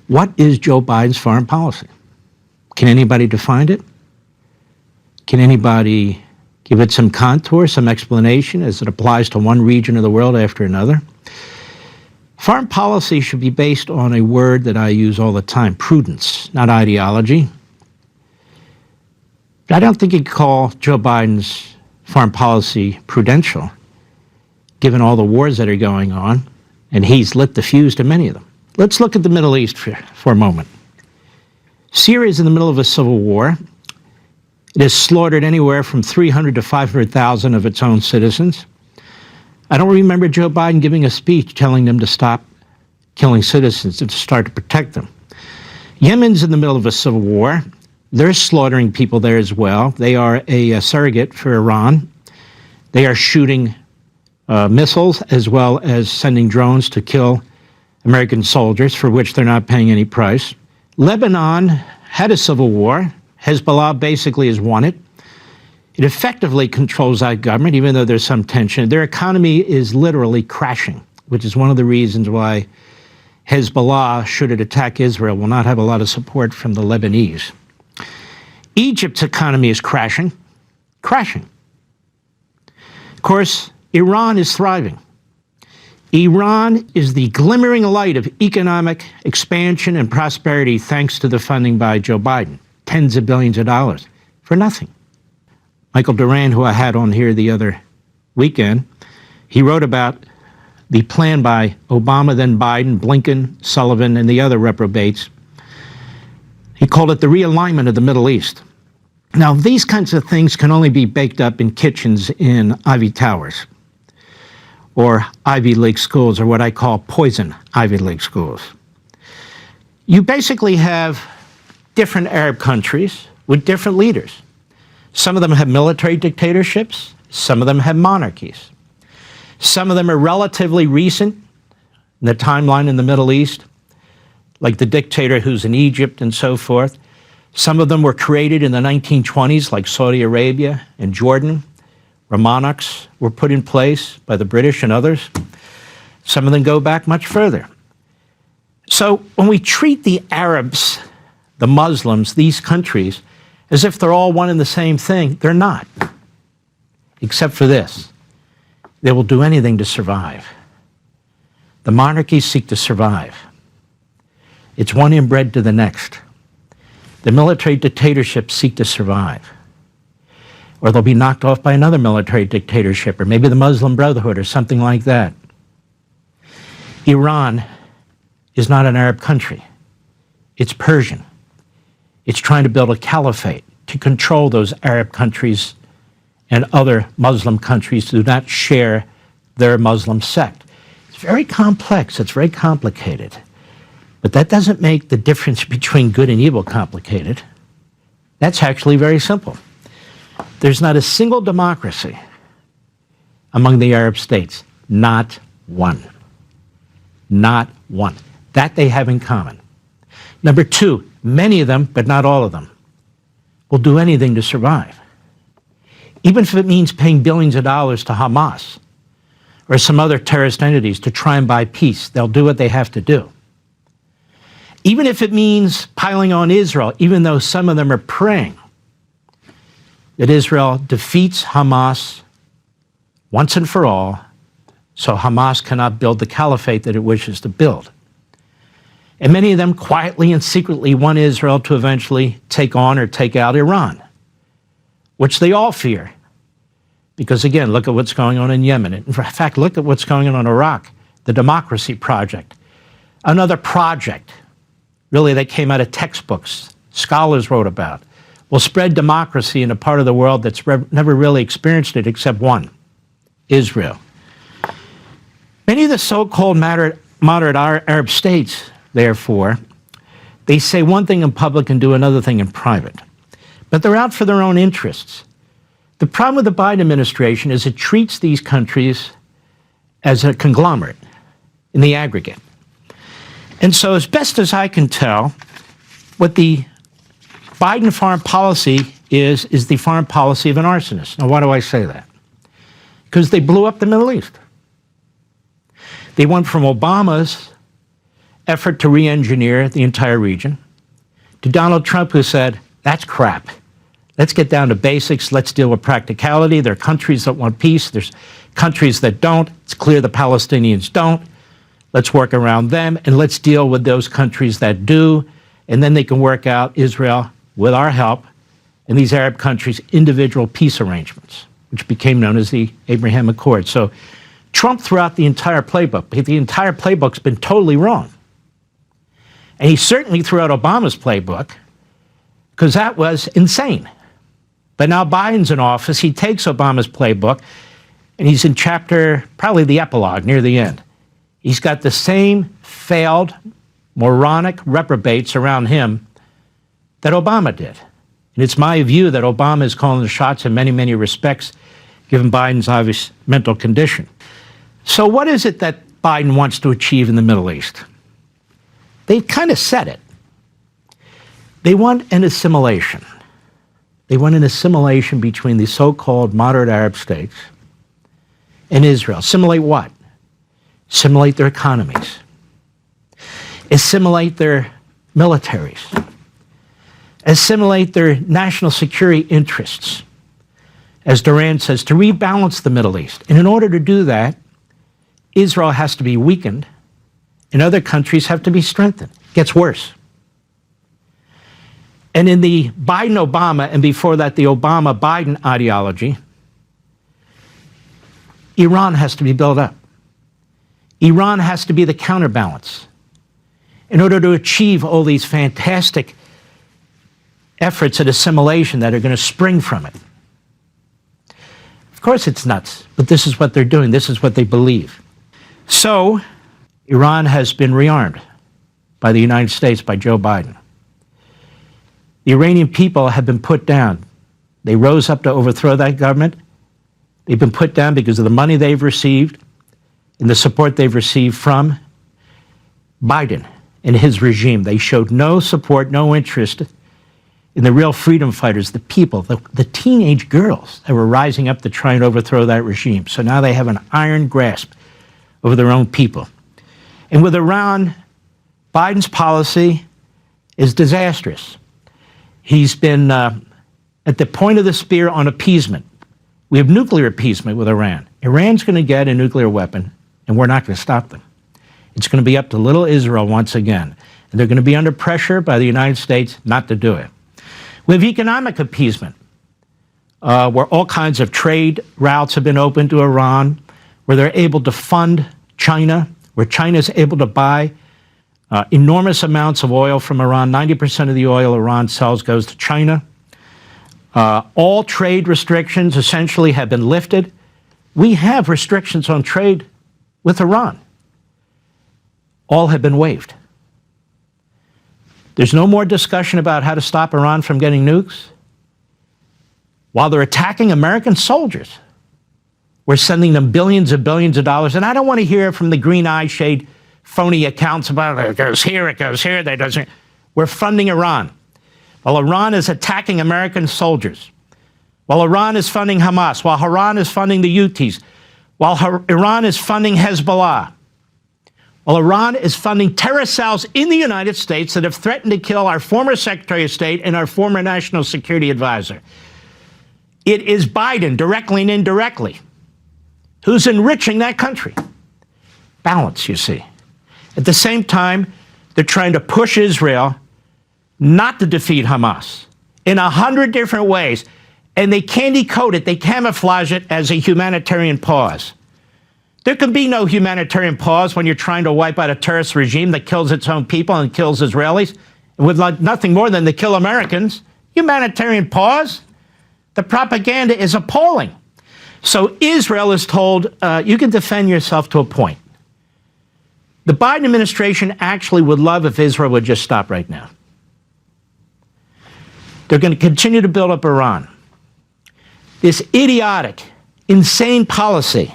What is Joe Biden's foreign policy? Can anybody define it? Can anybody give it some contour, some explanation as it applies to one region of the world after another? Foreign policy should be based on a word that I use all the time, prudence, not ideology. I don't think you could call Joe Biden's foreign policy prudential, given all the wars that are going on, and he's lit the fuse to many of them. Let's look at the Middle East for a moment. Syria is in the middle of a civil war. It has slaughtered anywhere from 300 to 500,000 of its own citizens. I don't remember Joe Biden giving a speech telling them to stop killing citizens and to start to protect them. Yemen's in the middle of a civil war. They're slaughtering people there as well. They are a surrogate for Iran. They are shooting missiles as well as sending drones to kill American soldiers, for which they're not paying any price. Lebanon had a civil war. Hezbollah basically has won it. It effectively controls that government, even though there's some tension. Their economy is literally crashing, which is one of the reasons why Hezbollah, should it attack Israel, will not have a lot of support from the Lebanese. Egypt's economy is crashing. Of course, Iran is thriving. Iran is the glimmering light of economic expansion and prosperity thanks to the funding by Joe Biden. Tens of billions of dollars for nothing. Michael Duran, who I had on here the other weekend, he wrote about the plan by Obama, then Biden, Blinken, Sullivan, and the other reprobates. He called it the realignment of the Middle East. Now, these kinds of things can only be baked up in kitchens in Ivy Towers or Ivy League schools, or what I call poison Ivy League schools. You basically have different Arab countries with different leaders. Some of them have military dictatorships. Some of them have monarchies. Some of them are relatively recent in the timeline in the Middle East, like the dictator who's in Egypt and so forth. Some of them were created in the 1920s, like Saudi Arabia and Jordan, where monarchs were put in place by the British and others. Some of them go back much further. So when we treat the Arabs, the Muslims, these countries, as if they're all one and the same thing, they're not. Except for this: they will do anything to survive. The monarchies seek to survive. It's one inbred to the next. The military dictatorships seek to survive. Or they'll be knocked off by another military dictatorship, or maybe the Muslim Brotherhood, or something like that. Iran is not an Arab country. It's Persian. It's trying to build a caliphate to control those Arab countries and other Muslim countries who do not share their Muslim sect. It's very complex. It's very complicated. But that doesn't make the difference between good and evil complicated. That's actually very simple. There's not a single democracy among the Arab states. Not one. Not one. That they have in common. Number two, many of them, but not all of them, will do anything to survive. Even if it means paying billions of dollars to Hamas or some other terrorist entities to try and buy peace, they'll do what they have to do. Even if it means piling on Israel, even though some of them are praying that Israel defeats Hamas once and for all, so Hamas cannot build the caliphate that it wishes to build. And many of them quietly and secretly want Israel to eventually take on or take out Iran, which they all fear. Because again, look at what's going on in Yemen. In fact, look at what's going on in Iraq, the Democracy Project. Another project, really, that came out of textbooks, scholars wrote about, will spread democracy in a part of the world that's never really experienced it except one, Israel. Many of the so-called moderate Arab states, therefore, they say one thing in public and do another thing in private. But they're out for their own interests. The problem with the Biden administration is it treats these countries as a conglomerate in the aggregate. And so as best as I can tell, what the Biden foreign policy is the foreign policy of an arsonist. Now, why do I say that? Because they blew up the Middle East. They went from Obama's effort to re-engineer the entire region, to Donald Trump, who said, that's crap. Let's get down to basics. Let's deal with practicality. There are countries that want peace. There's countries that don't. It's clear the Palestinians don't. Let's work around them, and let's deal with those countries that do, and then they can work out, Israel, with our help, and these Arab countries, individual peace arrangements, which became known as the Abraham Accord. So Trump threw out the entire playbook. The entire playbook's been totally wrong. And he certainly threw out Obama's playbook, because that was insane. But now Biden's in office. He takes Obama's playbook, and he's in chapter, probably the epilogue, near the end. He's got the same failed, moronic reprobates around him that Obama did. And it's my view that Obama is calling the shots in many, many respects, given Biden's obvious mental condition. So what is it that Biden wants to achieve in the Middle East? They kind of said it. They want an assimilation. They want an assimilation between the so-called moderate Arab states and Israel. Assimilate what? Assimilate their economies. Assimilate their militaries. Assimilate their national security interests. As Duran says, to rebalance the Middle East. And in order to do that, Israel has to be weakened and other countries have to be strengthened. It gets worse. And in the Biden-Obama, and before that, the Obama-Biden ideology, Iran has to be built up. Iran has to be the counterbalance in order to achieve all these fantastic efforts at assimilation that are going to spring from it. Of course it's nuts, but this is what they're doing. This is what they believe. So Iran has been rearmed by the United States, by Joe Biden. The Iranian people have been put down. They rose up to overthrow that government. They've been put down because of the money they've received and the support they've received from Biden and his regime. They showed no support, no interest in the real freedom fighters, the people, the teenage girls that were rising up to try and overthrow that regime. So now they have an iron grasp over their own people. And with Iran, Biden's policy is disastrous. He's been at the point of the spear on appeasement. We have nuclear appeasement with Iran. Iran's going to get a nuclear weapon, and we're not going to stop them. It's going to be up to little Israel once again. And they're going to be under pressure by the United States not to do it. We have economic appeasement, where all kinds of trade routes have been opened to Iran, where they're able to fund China, where China is able to buy enormous amounts of oil from Iran. 90% of the oil Iran sells goes to China. All trade restrictions essentially have been lifted. We have restrictions on trade with Iran. All have been waived. There's no more discussion about how to stop Iran from getting nukes. While they're attacking American soldiers, we're sending them billions and billions of dollars. And I don't want to hear from the green eye shade phony accounts about it goes here, that doesn't. We're funding Iran. While Iran is attacking American soldiers, while Iran is funding Hamas, while Iran is funding the Houthis, while Iran is funding Hezbollah, while Iran is funding terrorist cells in the United States that have threatened to kill our former Secretary of State and our former National Security Advisor. It is Biden, directly and indirectly, who's enriching that country. Balance, you see. At the same time, they're trying to push Israel not to defeat Hamas in 100 different ways. And they candy coat it, they camouflage it as a humanitarian pause. There can be no humanitarian pause when you're trying to wipe out a terrorist regime that kills its own people and kills Israelis with nothing more than to kill Americans. Humanitarian pause? The propaganda is appalling. So Israel is told, you can defend yourself to a point. The Biden administration actually would love if Israel would just stop right now. They're going to continue to build up Iran. This idiotic, insane policy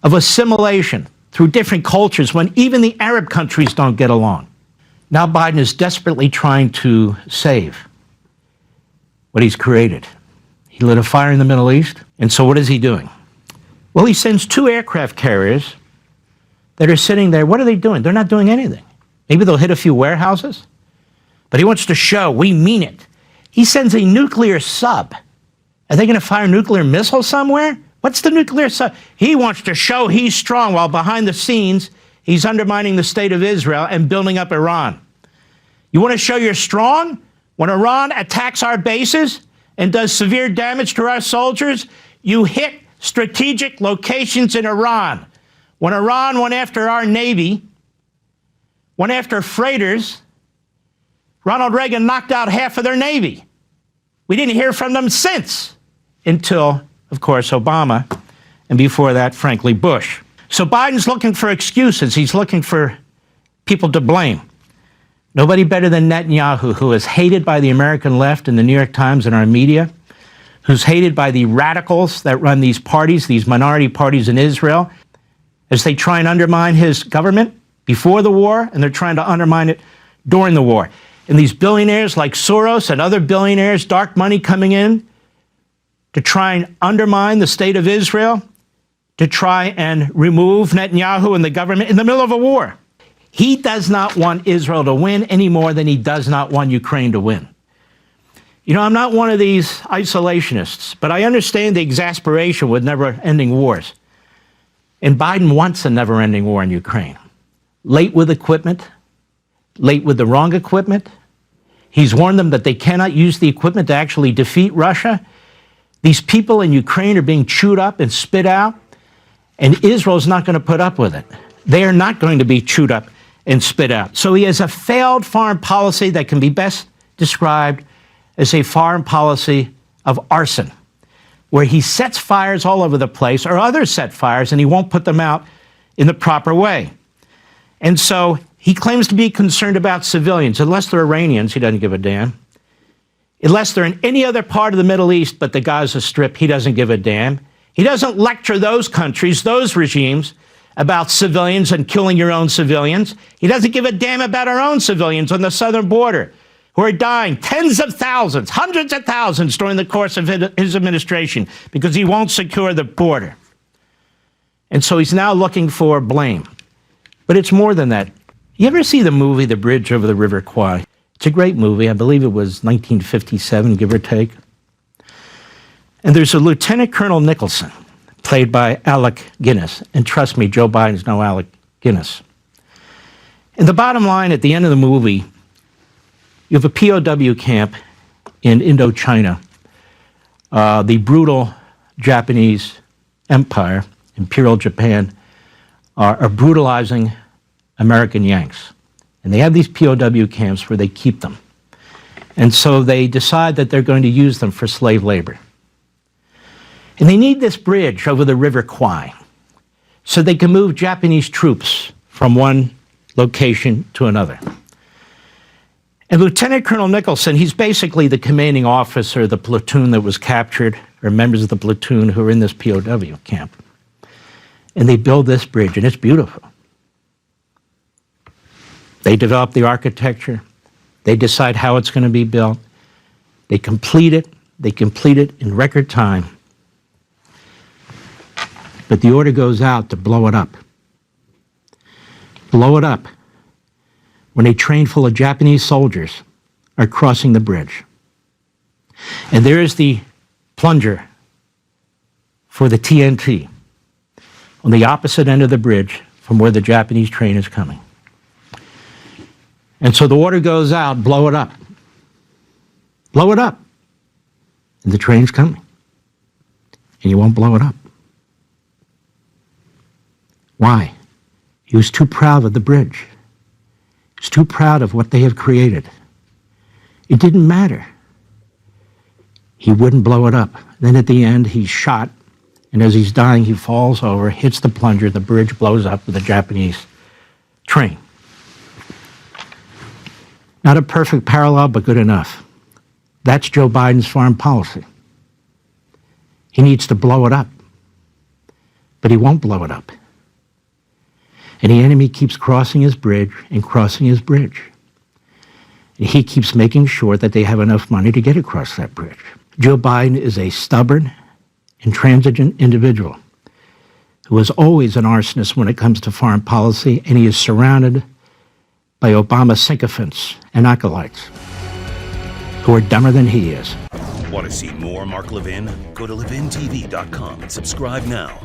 of assimilation through different cultures when even the Arab countries don't get along. Now Biden is desperately trying to save what he's created. He lit a fire in the Middle East, and so what is he doing? Well, he sends 2 aircraft carriers that are sitting there. What are they doing? They're not doing anything. Maybe they'll hit a few warehouses. But he wants to show we mean it. He sends a nuclear sub. Are they going to fire nuclear missiles somewhere? What's the nuclear sub? He wants to show he's strong while behind the scenes, he's undermining the state of Israel and building up Iran. You want to show you're strong? When Iran attacks our bases and does severe damage to our soldiers, you hit strategic locations in Iran. When Iran went after our Navy, went after freighters, Ronald Reagan knocked out half of their Navy. We didn't hear from them since, until, of course, Obama, and before that, frankly, Bush. So Biden's looking for excuses. He's looking for people to blame. Nobody better than Netanyahu, who is hated by the American left and the New York Times and our media, who's hated by the radicals that run these parties, these minority parties in Israel, as they try and undermine his government before the war, and they're trying to undermine it during the war. And these billionaires like Soros and other billionaires, dark money coming in to try and undermine the state of Israel, to try and remove Netanyahu and the government in the middle of a war. He does not want Israel to win any more than he does not want Ukraine to win. You know, I'm not one of these isolationists, but I understand the exasperation with never-ending wars. And Biden wants a never-ending war in Ukraine. Late with equipment, late with the wrong equipment. He's warned them that they cannot use the equipment to actually defeat Russia. These people in Ukraine are being chewed up and spit out, and Israel's not going to put up with it. They are not going to be chewed up and spit out. So he has a failed foreign policy that can be best described as a foreign policy of arson, where he sets fires all over the place, or others set fires, and he won't put them out in the proper way. And so he claims to be concerned about civilians. Unless they're Iranians, he doesn't give a damn. Unless they're in any other part of the Middle East but the Gaza Strip, he doesn't give a damn. He doesn't lecture those countries, those regimes, about civilians and killing your own civilians. He doesn't give a damn about our own civilians on the southern border who are dying tens of thousands, hundreds of thousands during the course of his administration because he won't secure the border. And so he's now looking for blame. But it's more than that. You ever see the movie The Bridge Over the River Kwai? It's a great movie. I believe it was 1957, give or take. And there's a Lieutenant Colonel Nicholson, played by Alec Guinness. And trust me, Joe Biden's no Alec Guinness. And the bottom line at the end of the movie, you have a POW camp in Indochina. The brutal Japanese Empire, Imperial Japan, are brutalizing American Yanks. And they have these POW camps where they keep them. And so they decide that they're going to use them for slave labor. And they need this bridge over the River Kwai so they can move Japanese troops from one location to another. And Lieutenant Colonel Nicholson, he's basically the commanding officer of the platoon that was captured, or members of the platoon who are in this POW camp. And they build this bridge, and it's beautiful. They develop the architecture. They decide how it's going to be built. They complete it. They complete it in record time. But the order goes out to blow it up. Blow it up when a train full of Japanese soldiers are crossing the bridge. And there is the plunger for the TNT on the opposite end of the bridge from where the Japanese train is coming. And so the order goes out, blow it up. Blow it up. And the train's coming. And you won't blow it up. Why? He was too proud of the bridge. He was too proud of what they have created. It didn't matter. He wouldn't blow it up. Then at the end, he's shot, and as he's dying, he falls over, hits the plunger, the bridge blows up with a Japanese train. Not a perfect parallel, but good enough. That's Joe Biden's foreign policy. He needs to blow it up, but he won't blow it up. And the enemy keeps crossing his bridge and crossing his bridge. And he keeps making sure that they have enough money to get across that bridge. Joe Biden is a stubborn, intransigent individual who is always an arsonist when it comes to foreign policy, and he is surrounded by Obama sycophants and acolytes who are dumber than he is. Want to see more Mark Levin? Go to levintv.com and subscribe now.